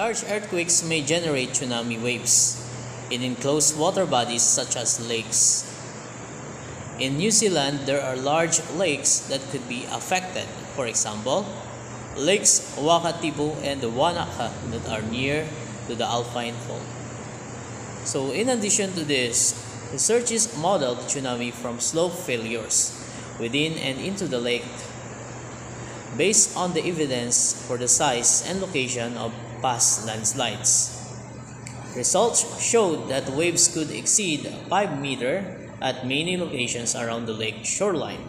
Large earthquakes may generate tsunami waves in enclosed water bodies such as lakes. In New Zealand, there are large lakes that could be affected. For example, lakes Wakatipu and Wanaka that are near to the Alpine Fault. So in addition to this, researchers modeled tsunami from slope failures within and into the lake based on the evidence for the size and location of past landslides. Results showed that waves could exceed 5 meters at many locations around the lake shoreline.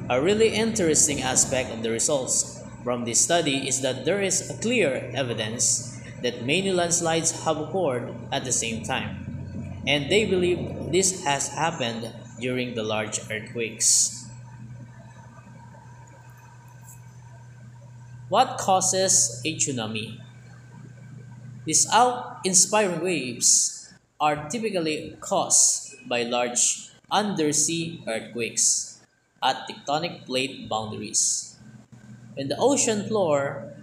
A really interesting aspect of the results from this study is that there is a clear evidence that many landslides have occurred at the same time, and they believe this has happened during the large earthquakes. What causes a tsunami? These awe-inspiring waves are typically caused by large undersea earthquakes at tectonic plate boundaries. When the ocean floor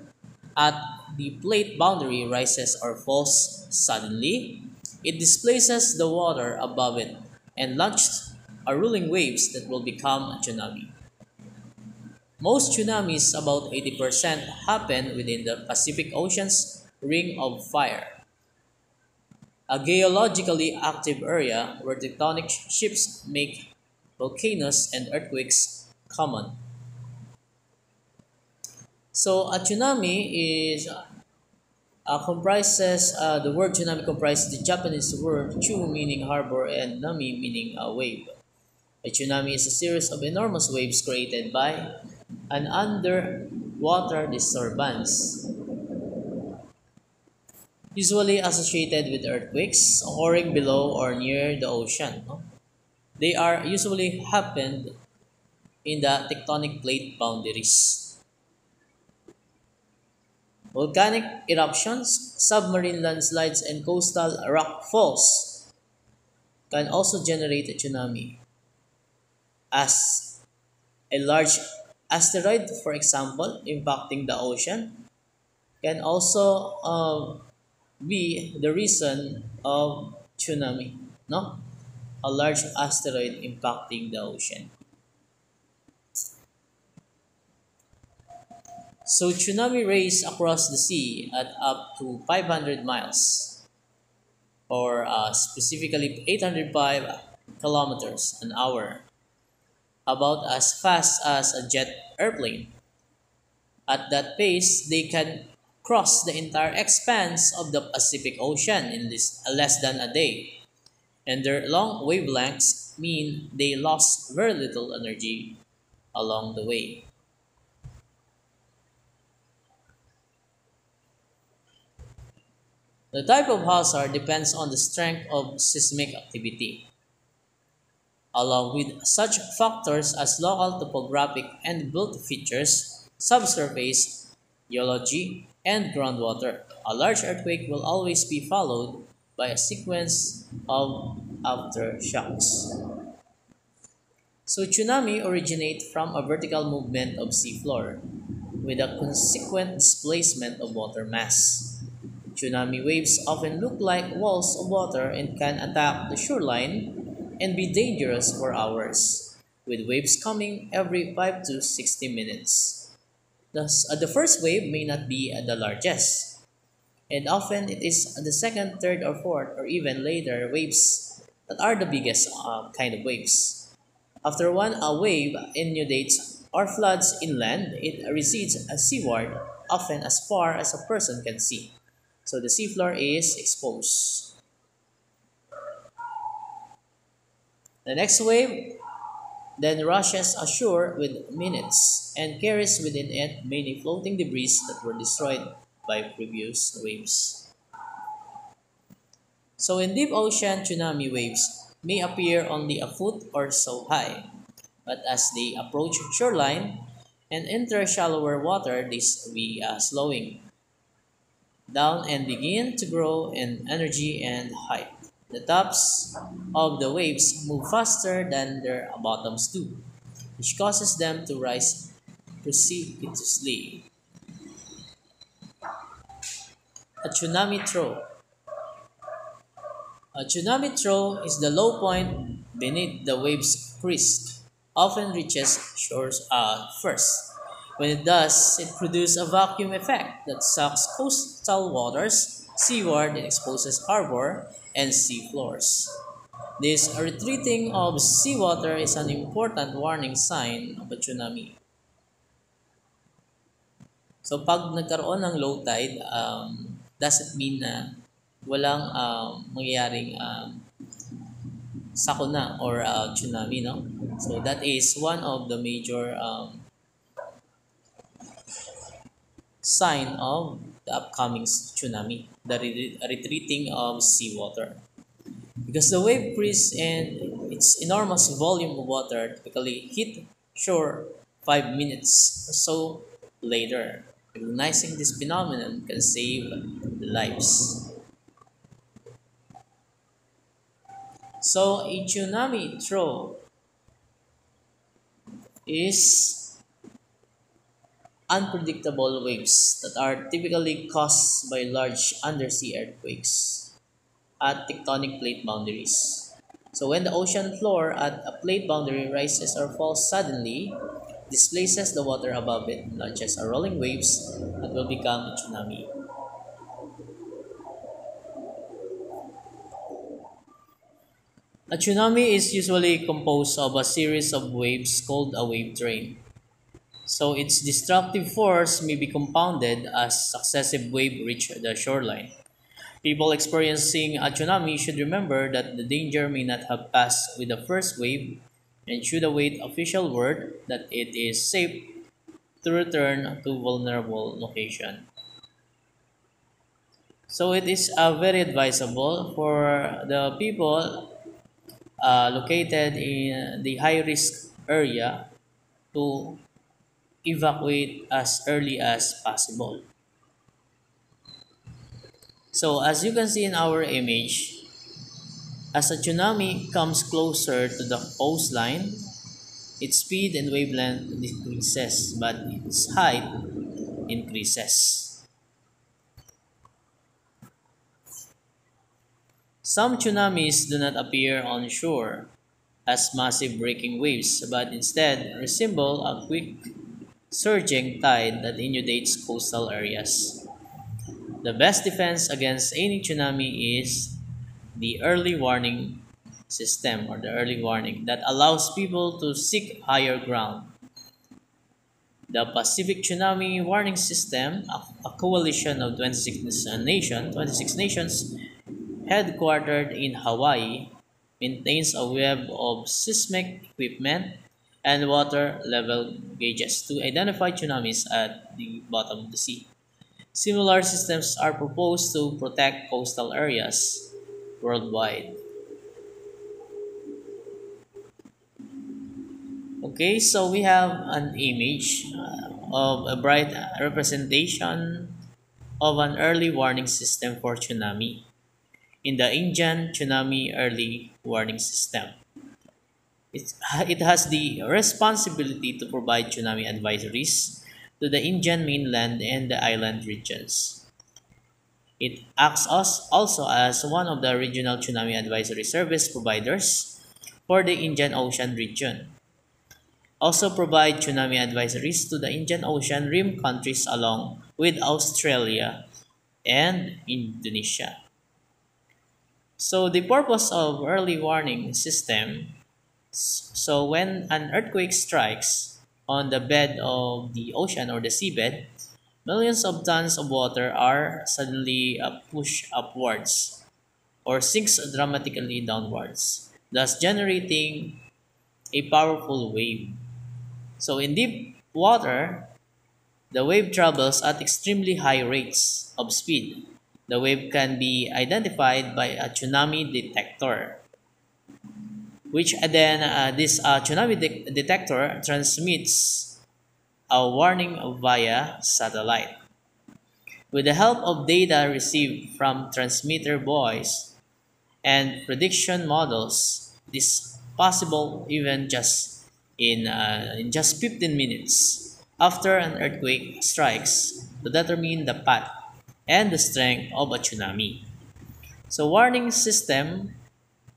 at the plate boundary rises or falls suddenly, it displaces the water above it and launches a rolling waves that will become a tsunami. Most tsunamis, about 80%, happen within the Pacific Ocean's Ring of Fire, a geologically active area where tectonic shifts make volcanoes and earthquakes common. So a tsunami is comprises the word tsunami comprises the Japanese word chu meaning harbor and nami meaning a wave. A tsunami is a series of enormous waves created by an underwater disturbance, usually associated with earthquakes occurring below or near the ocean. No? They are usually happened in the tectonic plate boundaries. Volcanic eruptions, submarine landslides, and coastal rock falls can also generate a tsunami. As a large asteroid, for example, impacting the ocean, can also be the reason of tsunami. No, a large asteroid impacting the ocean. So tsunami race across the sea at up to 500 miles, or specifically 805 kilometers an hour, about as fast as a jet airplane. At that pace, they can cross the entire expanse of the Pacific Ocean in less than a day, and their long wavelengths mean they lost very little energy along the way. The type of hazard depends on the strength of seismic activity, along with such factors as local topographic and built features, subsurface, geology, and groundwater. A large earthquake will always be followed by a sequence of aftershocks. So tsunami originate from a vertical movement of seafloor with a consequent displacement of water mass. Tsunami waves often look like walls of water and can attack the shoreline and be dangerous for hours, with waves coming every 5 to 60 minutes. Thus, the first wave may not be the largest, and often it is the second, third, or fourth, or even later waves that are the biggest kind of waves. After one a wave inundates or floods inland, it recedes seaward, often as far as a person can see. So the seafloor is exposed. The next wave then rushes ashore with minutes and carries within it many floating debris that were destroyed by previous waves. So in deep ocean, tsunami waves may appear only a foot or so high, but as they approach shoreline and enter shallower water, this will be slowing down and begin to grow in energy and height. The tops of the waves move faster than their bottoms do, which causes them to rise precipitously. A tsunami throw. A tsunami throw is the low point beneath the wave's crest, often reaches shores first. When it does, it produces a vacuum effect that sucks coastal waters seaward and exposes harbor and sea floors. This retreating of seawater is an important warning sign of a tsunami. So pag nagkaroon ng low tide, doesn't mean na walang mangyayaring sakuna or tsunami, no? So that is one of the major sign of the upcoming tsunami, the retreating of seawater. Because the wave crease and its enormous volume of water typically hit shore 5 minutes or so later. Recognizing this phenomenon can save lives. So a tsunami throw is unpredictable waves that are typically caused by large undersea earthquakes at tectonic plate boundaries. So when the ocean floor at a plate boundary rises or falls suddenly, displaces the water above it, launches a rolling waves that will become a tsunami. A tsunami is usually composed of a series of waves called a wave train. So its destructive force may be compounded as successive waves reach the shoreline. People experiencing a tsunami should remember that the danger may not have passed with the first wave and should await official word that it is safe to return to vulnerable location. So it is very advisable for the people located in the high risk area to evacuate as early as possible. So as you can see in our image, as a tsunami comes closer to the coastline, its speed and wavelength decreases, but its height increases. Some tsunamis do not appear on shore as massive breaking waves, but instead resemble a quick surging tide that inundates coastal areas. The best defense against any tsunami is the early warning system or the early warning that allows people to seek higher ground. The Pacific Tsunami Warning System, a coalition of 26 nations headquartered in Hawaii, maintains a web of seismic equipment and water level gauges to identify tsunamis at the bottom of the sea. Similar systems are proposed to protect coastal areas worldwide. Okay, so we have an image of a bright representation of an early warning system for tsunami in the Indian Tsunami Early Warning System. It has the responsibility to provide tsunami advisories to the Indian mainland and the island regions. It acts also as one of the regional tsunami advisory service providers for the Indian Ocean region. Also provide tsunami advisories to the Indian Ocean rim countries along with Australia and Indonesia. So the purpose of early warning system, so when an earthquake strikes on the bed of the ocean or the seabed, millions of tons of water are suddenly pushed upwards or sinks dramatically downwards, thus generating a powerful wave. So in deep water, the wave travels at extremely high rates of speed. The wave can be identified by a tsunami detector, which then this tsunami detector transmits a warning via satellite. With the help of data received from transmitter buoys and prediction models, it is possible even just in just 15 minutes after an earthquake strikes to determine the path and the strength of a tsunami. So warning system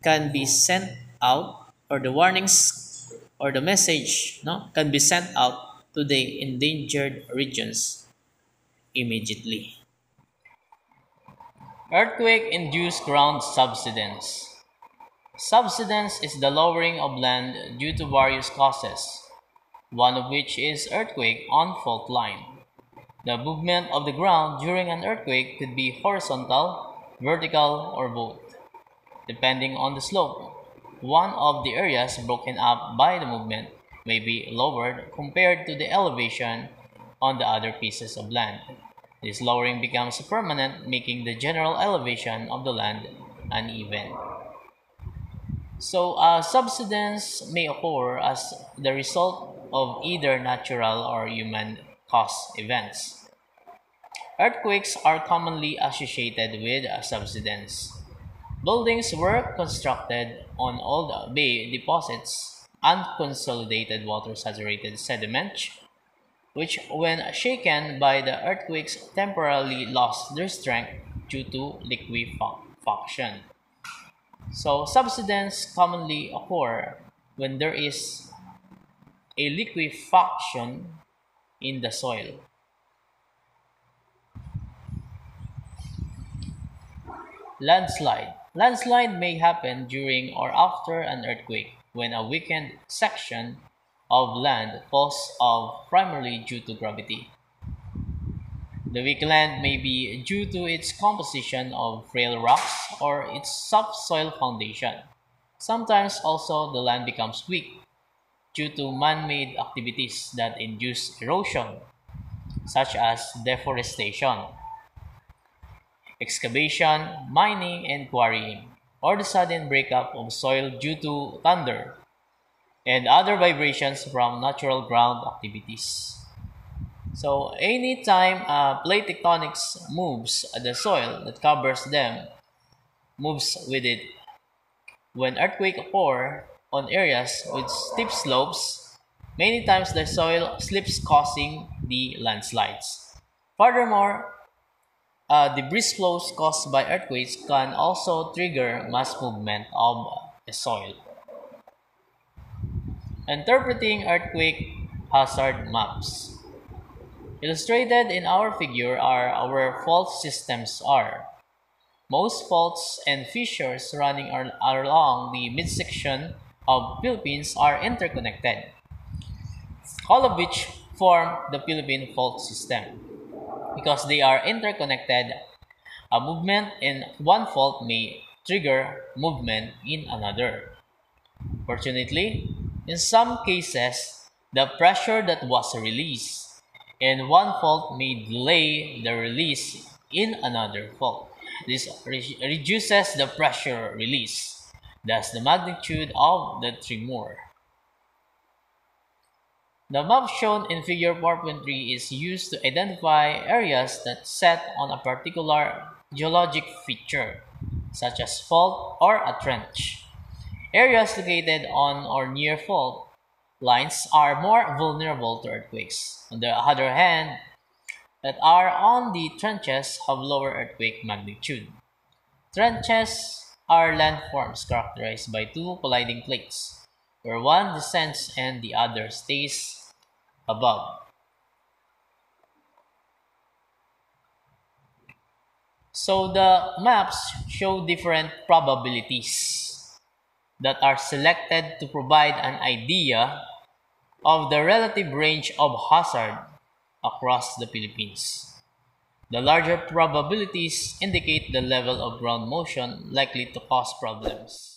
can be sent out, or the warnings or the message no can be sent out to the endangered regions immediately. Earthquake induced ground subsidence. Subsidence is the lowering of land due to various causes, one of which is earthquake on fault line. The movement of the ground during an earthquake could be horizontal, vertical, or both, depending on the slope. One of the areas broken up by the movement may be lowered compared to the elevation on the other pieces of land. This lowering becomes permanent, making the general elevation of the land uneven. So, subsidence may occur as the result of either natural or human-caused events. Earthquakes are commonly associated with subsidence. Buildings were constructed on old bay deposits, unconsolidated water-saturated sediment, which, when shaken by the earthquakes, temporarily lost their strength due to liquefaction. So, subsidence commonly occur when there is a liquefaction in the soil. Landslide. Landslide may happen during or after an earthquake when a weakened section of land falls off primarily due to gravity. The weak land may be due to its composition of frail rocks or its subsoil foundation. Sometimes also the land becomes weak due to man-made activities that induce erosion, such as deforestation, excavation, mining, and quarrying, or the sudden breakup of soil due to thunder and other vibrations from natural ground activities. So, anytime plate tectonics moves, the soil that covers them moves with it. When earthquake occur on areas with steep slopes, many times the soil slips causing the landslides. Furthermore, debris flows caused by earthquakes can also trigger mass movement of the soil. Interpreting earthquake hazard maps. Illustrated in our figure are our fault systems are. Most faults and fissures running along the midsection of Philippines are interconnected, all of which form the Philippine fault system. Because they are interconnected, a movement in one fault may trigger movement in another. Fortunately, in some cases, the pressure that was released in one fault may delay the release in another fault. This reduces the pressure release, thus the magnitude of the tremor. The map shown in Figure 4.3 is used to identify areas that set on a particular geologic feature, such as fault or a trench. Areas located on or near fault lines are more vulnerable to earthquakes. On the other hand, that are on the trenches have lower earthquake magnitude. Trenches are landforms characterized by two colliding plates, where one descends and the other stays above. So the maps show different probabilities that are selected to provide an idea of the relative range of hazard across the Philippines. The larger probabilities indicate the level of ground motion likely to cause problems.